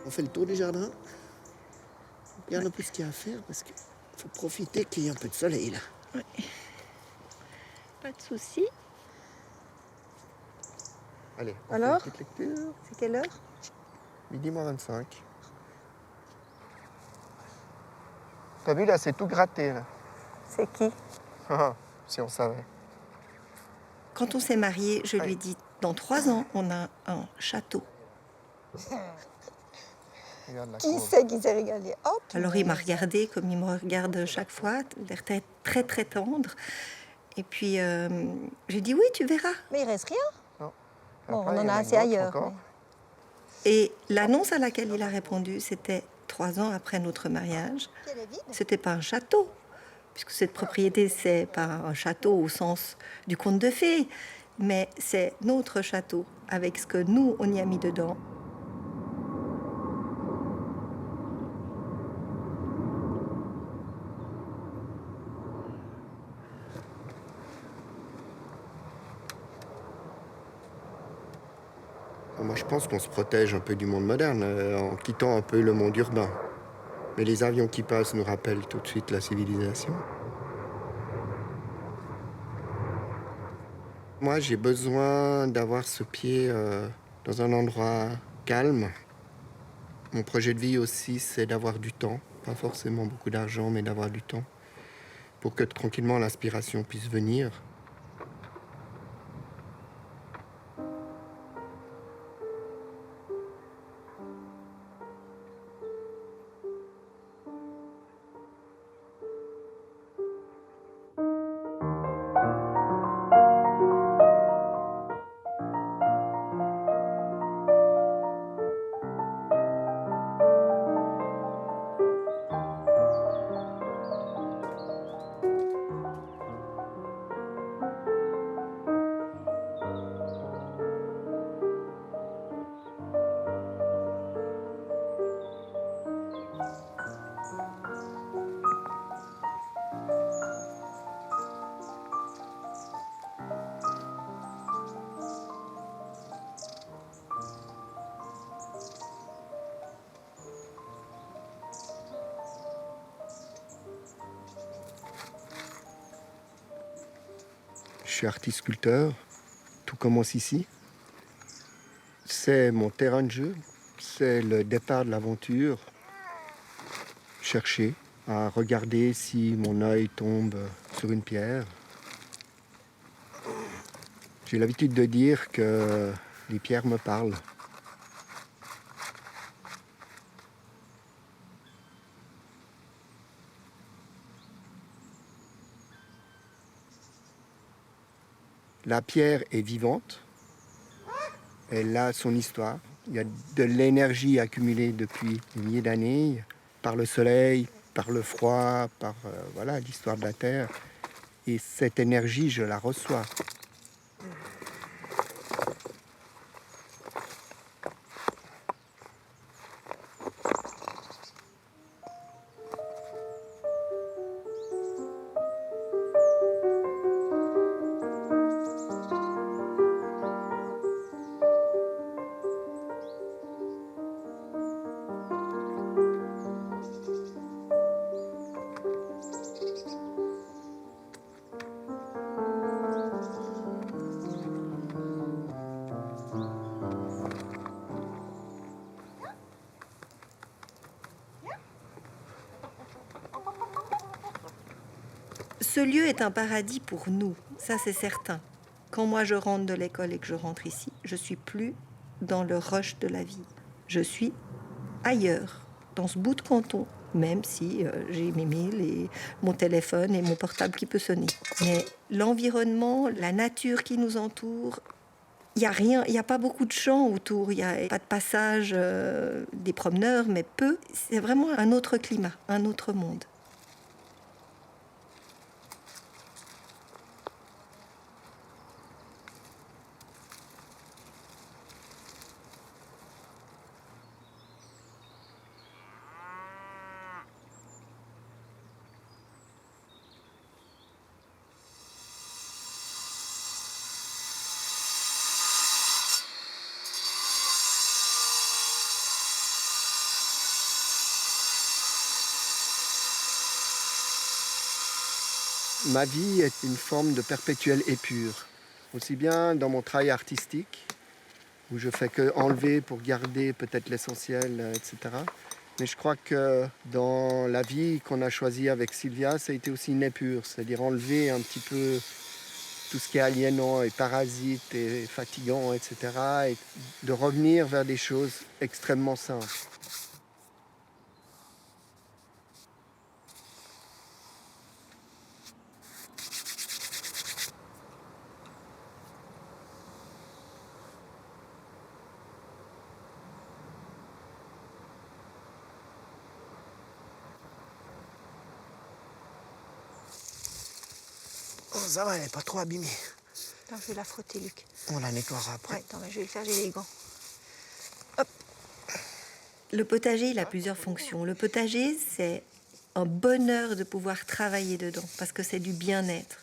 On fait le tour du jardin. On regarde un peu ce qu'il y a à faire parce qu'il faut profiter qu'il y ait un peu de soleil là. Ouais. Pas de souci. Allez, on Alors fait une petite lecture. C'est quelle heure? Midi moins 25. T'as vu là, c'est tout gratté là. C'est qui? Si on savait. Quand on s'est mariés, je lui ai Allez. dit, dans 3 ans, on a un château. Regarde la Qui courbe. c'est qui s'est régalé? Oh, Alors il m'a punaise. regardé comme il me regarde chaque fois, l'air très très tendre. Et puis j'ai dit oui, tu verras. Mais il reste rien. Non. Bon, Après, on il y en a une assez autre ailleurs. encore. Et l'annonce à laquelle il a répondu, c'était 3 ans après notre mariage. Puis elle est vide. C'était pas un château, puisque cette propriété, c'est pas un château au sens du conte de fées, mais c'est notre château, avec ce que nous, on y a mis dedans. Moi, je pense qu'on se protège un peu du monde moderne en quittant un peu le monde urbain. Mais les avions qui passent nous rappellent tout de suite la civilisation. Moi, j'ai besoin d'avoir ce pied dans un endroit calme. Mon projet de vie aussi, c'est d'avoir du temps. Pas forcément beaucoup d'argent, mais d'avoir du temps. Pour que tranquillement l'inspiration puisse venir. Je suis artiste-sculpteur. Tout commence ici. C'est mon terrain de jeu. C'est le départ de l'aventure. Chercher à regarder si mon œil tombe sur une pierre. J'ai l'habitude de dire que les pierres me parlent. La pierre est vivante. Elle a son histoire. Il y a de l'énergie accumulée depuis des milliers d'années par le soleil, par le froid, par voilà, l'histoire de la Terre. Et cette énergie, je la reçois. Ce lieu est un paradis pour nous, ça c'est certain. Quand moi je rentre de l'école et que je rentre ici, je suis plus dans le rush de la vie. Je suis ailleurs, dans ce bout de canton, même si j'ai mes mails et mon téléphone et mon portable qui peut sonner. Mais l'environnement, la nature qui nous entoure, il n'y a rien, il n'y a pas beaucoup de champs autour, il n'y a pas de passage des promeneurs, mais peu. C'est vraiment un autre climat, un autre monde. Ma vie est une forme de perpétuelle épure. Aussi bien dans mon travail artistique, où je fais que enlever pour garder peut-être l'essentiel, etc. Mais je crois que dans la vie qu'on a choisie avec Sylvia, ça a été aussi une épure, c'est-à-dire enlever un petit peu tout ce qui est aliénant et parasite et fatigant, etc. Et de revenir vers des choses extrêmement simples. Oh, ça va, elle n'est pas trop abîmée. Attends, je vais la frotter, Luc. On la nettoiera après. Ouais, attends, je vais le faire, j'ai les gants. Hop. Le potager, il a plusieurs fonctions. Le potager, c'est un bonheur de pouvoir travailler dedans, parce que c'est du bien-être.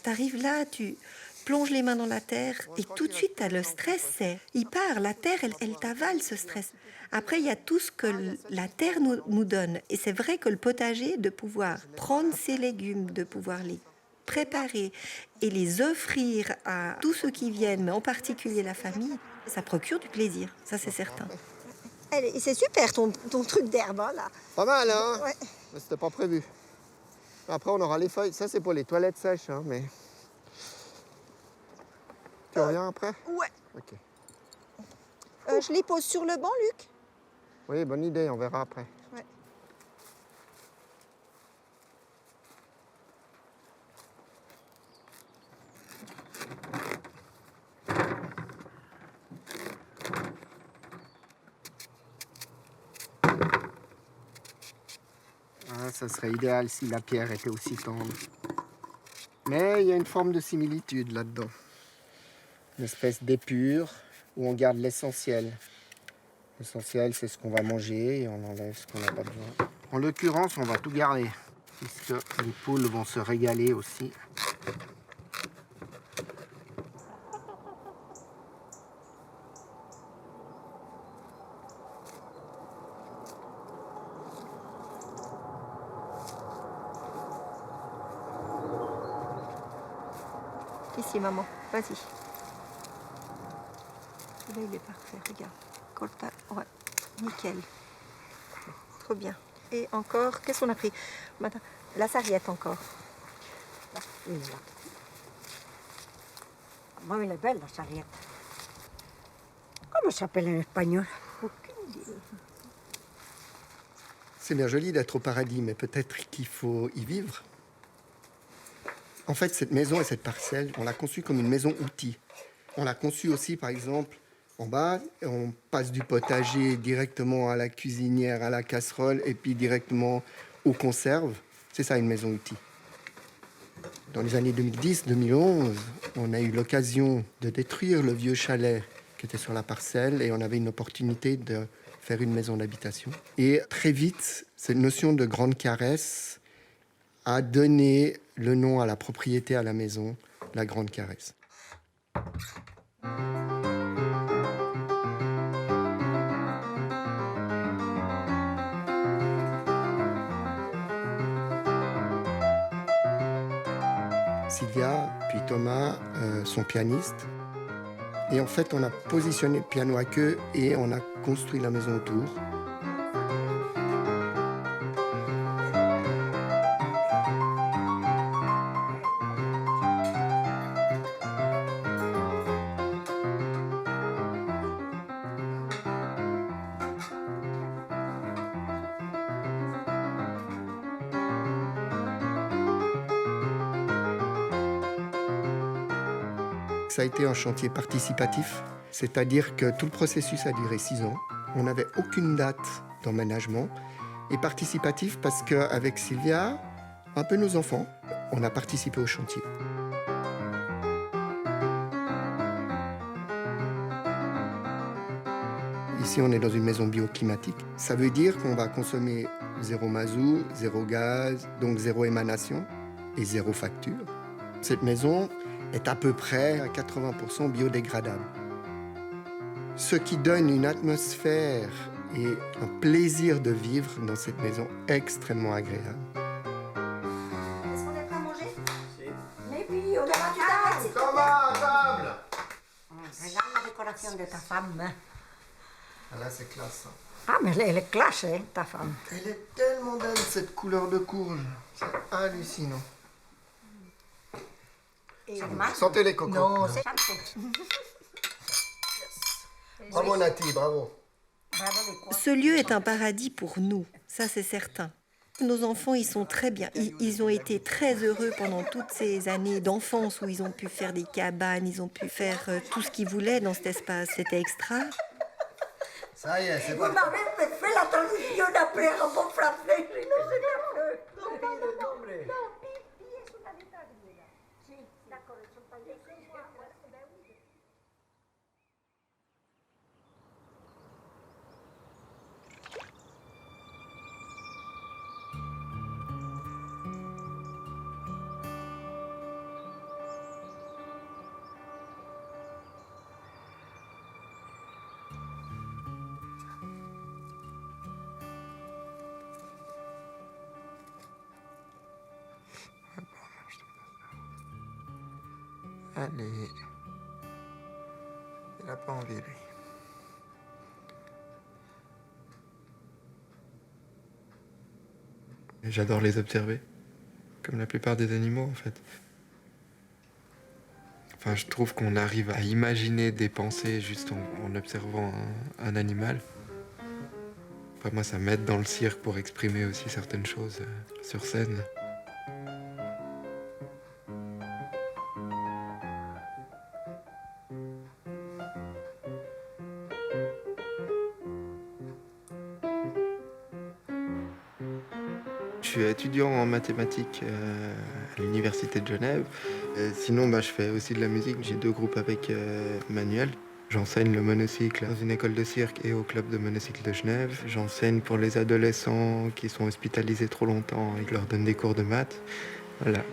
Tu arrives là, tu plonges les mains dans la terre, et tout de suite, tu as le stress. Il part, la terre, elle t'avale ce stress. Après, il y a tout ce que la terre nous donne. Et c'est vrai que le potager, de pouvoir prendre ses légumes, de pouvoir les préparer et les offrir à tous ceux qui viennent, mais en particulier la famille, ça procure du plaisir, ça c'est certain. C'est super ton truc d'herbe, hein, là. Pas mal, hein? Ouais. Mais c'était pas prévu. Après, on aura les feuilles. Ça, c'est pour les toilettes sèches, hein, mais... Tu reviens après? Ouais. Ok. Je les pose sur le banc, Luc. Oui, bonne idée, on verra après. Ouais. Ah, ça serait idéal si la pierre était aussi tendre. Mais il y a une forme de similitude là-dedans. Une espèce d'épure où on garde l'essentiel. L'essentiel, c'est ce qu'on va manger et on enlève ce qu'on n'a pas besoin. En l'occurrence, on va tout garder, puisque les poules vont se régaler aussi. Ici, maman, vas-y. Celui-là, il est parfait, regarde. Colta, ouais, nickel. Trop bien. Et encore, qu'est-ce qu'on a pris? Attends, la sarriette encore. Oui, là. Moi, elle est belle, la sarriette. Comment ça s'appelle en espagnol? Aucune idée. C'est bien joli d'être au paradis, mais peut-être qu'il faut y vivre. En fait, cette maison et cette parcelle, on l'a conçue comme une maison-outil. On l'a conçue aussi, par exemple, en bas, on passe du potager directement à la cuisinière, à la casserole, et puis directement aux conserves. C'est ça, une maison-outil. Dans les années 2010-2011, on a eu l'occasion de détruire le vieux chalet qui était sur la parcelle, et on avait une opportunité de faire une maison d'habitation. Et très vite, cette notion de grande caresse a donné le nom à la propriété, à la maison, la grande caresse. Sylvia, puis Thomas sont pianistes. Et en fait, on a positionné le piano à queue et on a construit la maison autour. Ça a été un chantier participatif, c'est-à-dire que tout le processus a duré 6 ans. On n'avait aucune date d'emménagement. Et participatif parce qu'avec Sylvia, un peu nos enfants, on a participé au chantier. Ici, on est dans une maison bioclimatique. Ça veut dire qu'on va consommer 0 mazout, 0 gaz, donc 0 émanation et 0 facture. Cette maison est à peu près à 80% biodégradable. Ce qui donne une atmosphère et un plaisir de vivre dans cette maison extrêmement agréable. Est-ce qu'on est prêt à manger? préparation de ta femme. Hein. Ah, là, c'est classe. Hein. Ah, mais elle est classe, hein, ta femme. Elle est tellement belle, cette couleur de courge. C'est hallucinant. Et Sentez les cocos. non, c'est chanté. Bravo Nati, bravo. Bravo de quoi? Ce lieu est un paradis pour nous, ça c'est certain. Nos enfants, ils sont très bien. Ils ont été très heureux pendant toutes ces années d'enfance où ils ont pu faire des cabanes, ils ont pu faire tout ce qu'ils voulaient dans cet espace. C'était extra. Ça y est, c'est Vous parti. m'avez fait la traduction d'après en bon français. Non, c'est pas vrai. Allez. Il n'a pas envie, lui. J'adore les observer, comme la plupart des animaux en fait. Enfin, je trouve qu'on arrive à imaginer des pensées juste en observant un animal. Enfin, moi, ça m'aide dans le cirque pour exprimer aussi certaines choses sur scène. Je suis étudiant en mathématiques à l'Université de Genève. Sinon, je fais aussi de la musique. J'ai 2 groupes avec Manuel. J'enseigne le monocycle dans une école de cirque et au club de monocycle de Genève. J'enseigne pour les adolescents qui sont hospitalisés trop longtemps et je leur donne des cours de maths. Voilà.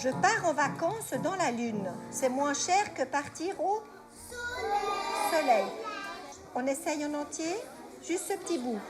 Je pars en vacances dans la Lune. C'est moins cher que partir au soleil. On essaye en entier, juste ce petit bout.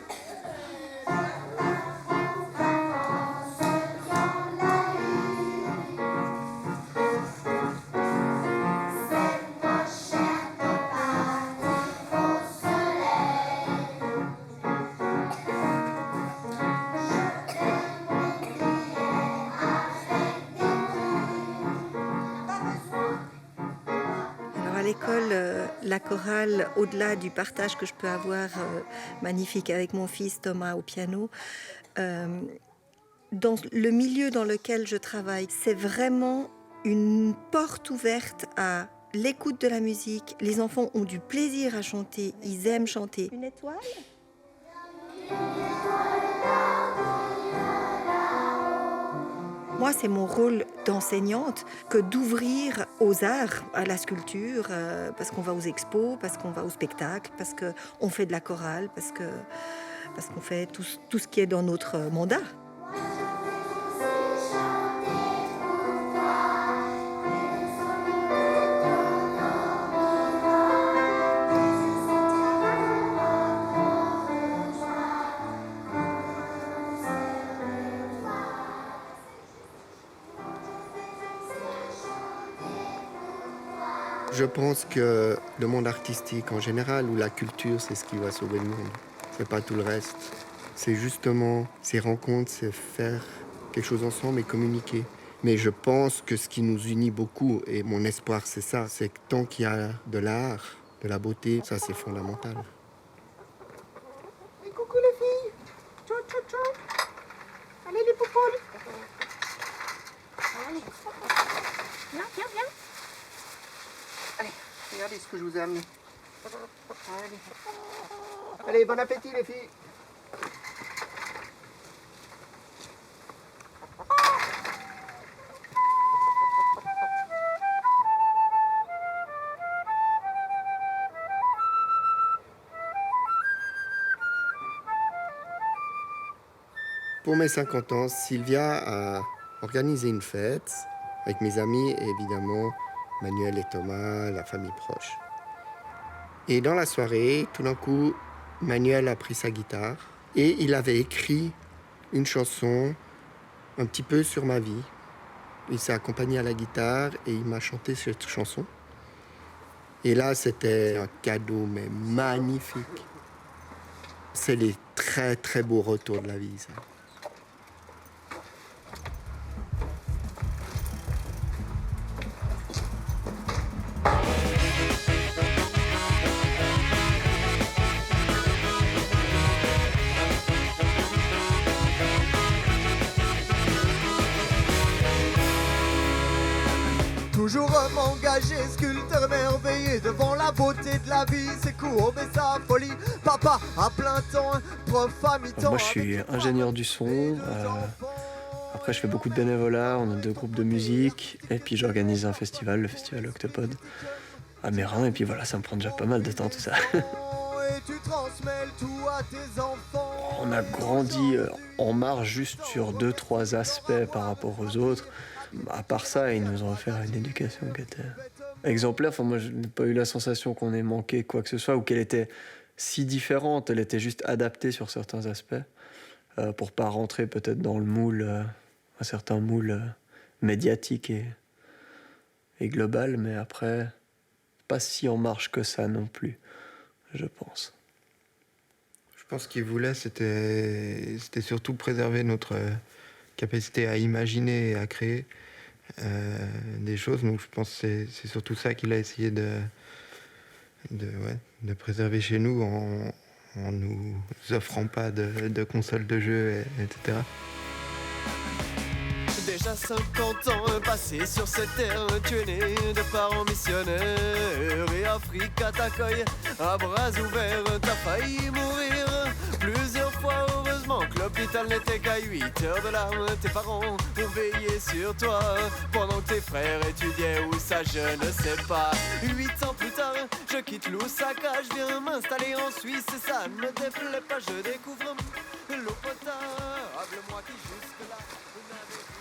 À l'école, la chorale, au-delà du partage que je peux avoir magnifique avec mon fils Thomas au piano, dans le milieu dans lequel je travaille, c'est vraiment une porte ouverte à l'écoute de la musique. Les enfants ont du plaisir à chanter, ils aiment chanter. Une étoile ? Moi, c'est mon rôle d'enseignante que d'ouvrir aux arts, à la sculpture, parce qu'on va aux expos, parce qu'on va au spectacle, parce qu'on fait de la chorale, parce qu'on fait tout ce qui est dans notre mandat. Je pense que le monde artistique en général, ou la culture, c'est ce qui va sauver le monde. C'est pas tout le reste. C'est justement ces rencontres, c'est faire quelque chose ensemble et communiquer. Mais je pense que ce qui nous unit beaucoup, et mon espoir c'est ça, c'est que tant qu'il y a de l'art, de la beauté, ça c'est fondamental. Et coucou les filles. Ciao, ciao, ciao. Allez les Poupoule. Allez. Viens, viens, viens. Allez, regardez ce que je vous ai amené. Allez. Allez, bon appétit les filles. Pour mes 50 ans, Sylvia a organisé une fête avec mes amis et évidemment Manuel et Thomas, la famille proche. Et dans la soirée, tout d'un coup, Manuel a pris sa guitare et il avait écrit une chanson un petit peu sur ma vie. Il s'est accompagné à la guitare et il m'a chanté cette chanson. Et là, c'était un cadeau, mais magnifique. C'est les très, très beaux retours de la vie, ça. Toujours m'engager, sculpteur émerveillé devant la beauté de la vie, c'est court mais sa folie. Papa à plein temps, prof à mi-temps. Moi je suis ingénieur du son, après je fais beaucoup de bénévolat, on a 2 groupes de musique et puis j'organise un festival, le festival Octopode à Mérin et puis voilà, ça me prend déjà pas mal de temps tout ça. Et tu transmets le tout à tes enfants. On a grandi en marge juste sur 2-3 aspects par rapport aux autres. À part ça, ils nous ont offert une éducation qui était exemplaire. Enfin, moi, je n'ai pas eu la sensation qu'on ait manqué quoi que ce soit ou qu'elle était si différente. Elle était juste adaptée sur certains aspects pour pas rentrer peut-être dans le moule, un certain moule médiatique et global. Mais après, pas si en marche que ça non plus, je pense. Je pense qu'il voulait, c'était surtout préserver notre capacité à imaginer et à créer des choses. Donc je pense que c'est surtout ça qu'il a essayé de préserver chez nous en nous offrant pas de consoles de jeux, etc. Déjà 50 ans passés sur cette terre, tu es né de parents missionnaires et Africa t'accueille à bras ouverts, t'as failli mourir plusieurs fois. Heureusement que l'hôpital n'était qu'à 8 heures de là. Tes parents ont veillé sur toi pendant que tes frères étudiaient, où ça je ne sais pas. 8 ans plus tard, je quitte Lusaka, je viens m'installer en Suisse et ça ne me déplaît pas, je découvre l'eau potable, moi qui jusque-là n'avais vu.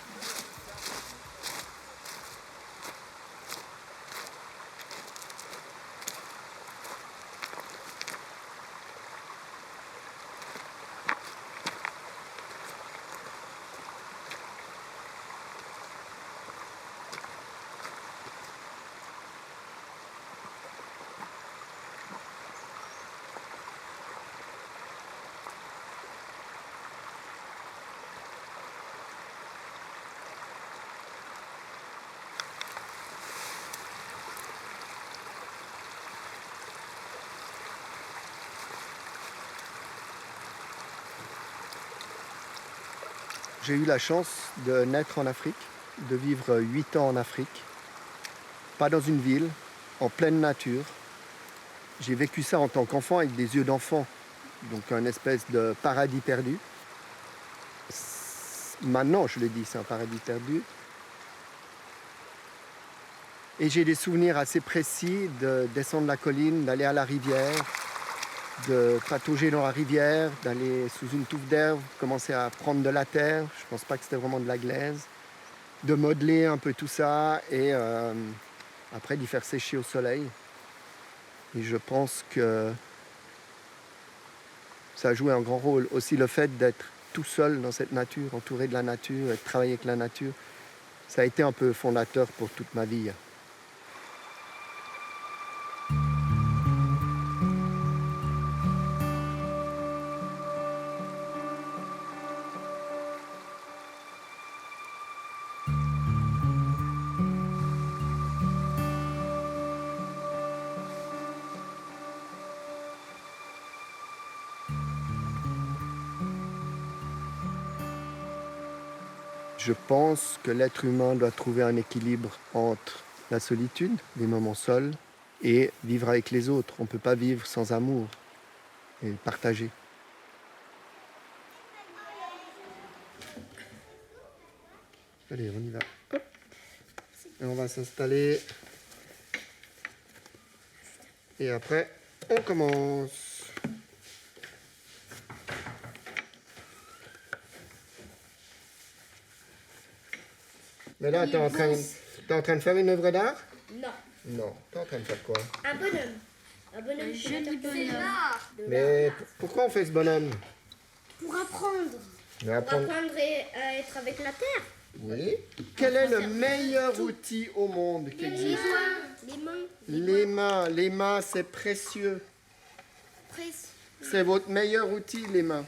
J'ai eu la chance de naître en Afrique, de vivre 8 ans en Afrique, pas dans une ville, en pleine nature. J'ai vécu ça en tant qu'enfant avec des yeux d'enfant, donc un espèce de paradis perdu. Maintenant, je le dis, c'est un paradis perdu. Et j'ai des souvenirs assez précis de descendre la colline, d'aller à la rivière, de patauger dans la rivière, d'aller sous une touffe d'herbe, commencer à prendre de la terre, je ne pense pas que c'était vraiment de la glaise, de modeler un peu tout ça et après d'y faire sécher au soleil. Et je pense que ça a joué un grand rôle. Aussi le fait d'être tout seul dans cette nature, entouré de la nature, et de travailler avec la nature, ça a été un peu fondateur pour toute ma vie. Je pense que l'être humain doit trouver un équilibre entre la solitude, les moments seuls, et vivre avec les autres. On ne peut pas vivre sans amour et partager. Allez, on y va. Hop. Et on va s'installer. Et après, on commence. Mais là, t'es en train de faire une œuvre d'art? Non. Non. T'es en train de faire quoi? Un bonhomme. Un bonhomme. Joli bonhomme. Mais pourquoi on fait ce bonhomme? Pour apprendre. Mais Pour apprendre- apprendre à être avec la terre. Oui. Quel est le meilleur outil au monde qui existe? Les mains. Les mains. Les mains, c'est précieux. Presse. C'est votre meilleur outil, les mains.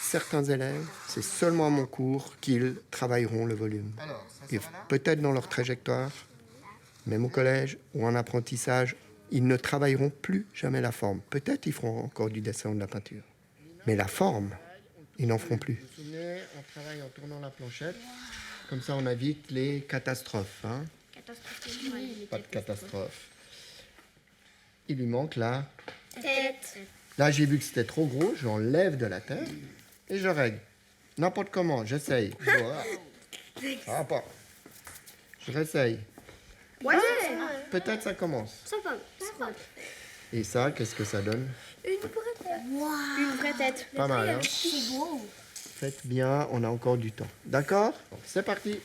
Certains élèves, c'est seulement à mon cours qu'ils travailleront le volume. Et peut-être dans leur trajectoire, même au collège ou en apprentissage, ils ne travailleront plus jamais la forme. Peut-être ils feront encore du dessin ou de la peinture. Mais la forme, ils n'en feront plus. Vous vous souvenez, on travaille en tournant la planchette. Comme ça, on évite les catastrophes. Hein. Pas de catastrophe. Il lui manque la... Tête. Là, j'ai vu que c'était trop gros, j'enlève de la terre et je règle. N'importe comment, j'essaye. Voilà. Ça va pas. Je réessaye. Ouais. Peut-être ça commence. Ça va. Et ça, qu'est-ce que ça donne? Une vraie tête. Une vraie tête. Pas mal, hein? C'est beau. Faites bien, on a encore du temps. D'accord? C'est parti.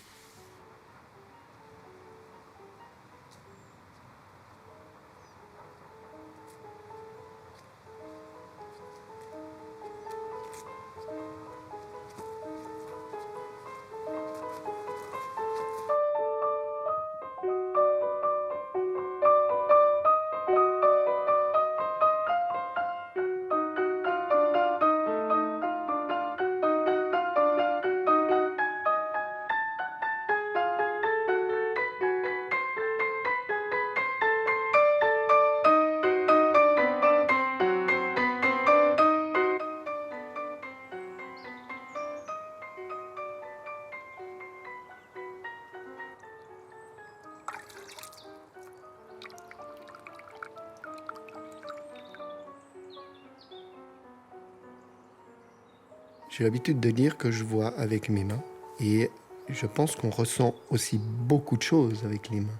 J'ai l'habitude de dire que je vois avec mes mains et je pense qu'on ressent aussi beaucoup de choses avec les mains.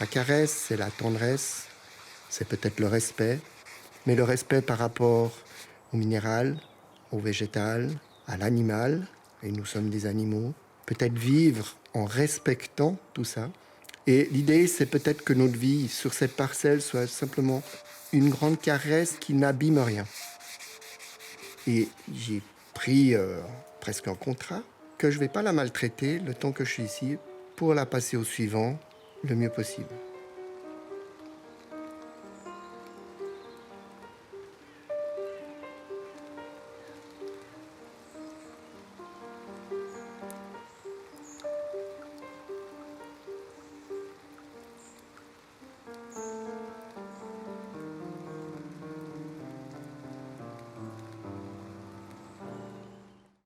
La caresse, c'est la tendresse, c'est peut-être le respect, mais le respect par rapport au minéral, au végétal, à l'animal, et nous sommes des animaux, peut-être vivre en respectant tout ça. Et l'idée, c'est peut-être que notre vie sur cette parcelle soit simplement une grande caresse qui n'abîme rien. Et j'ai pris presque un contrat que je ne vais pas la maltraiter le temps que je suis ici pour la passer au suivant le mieux possible.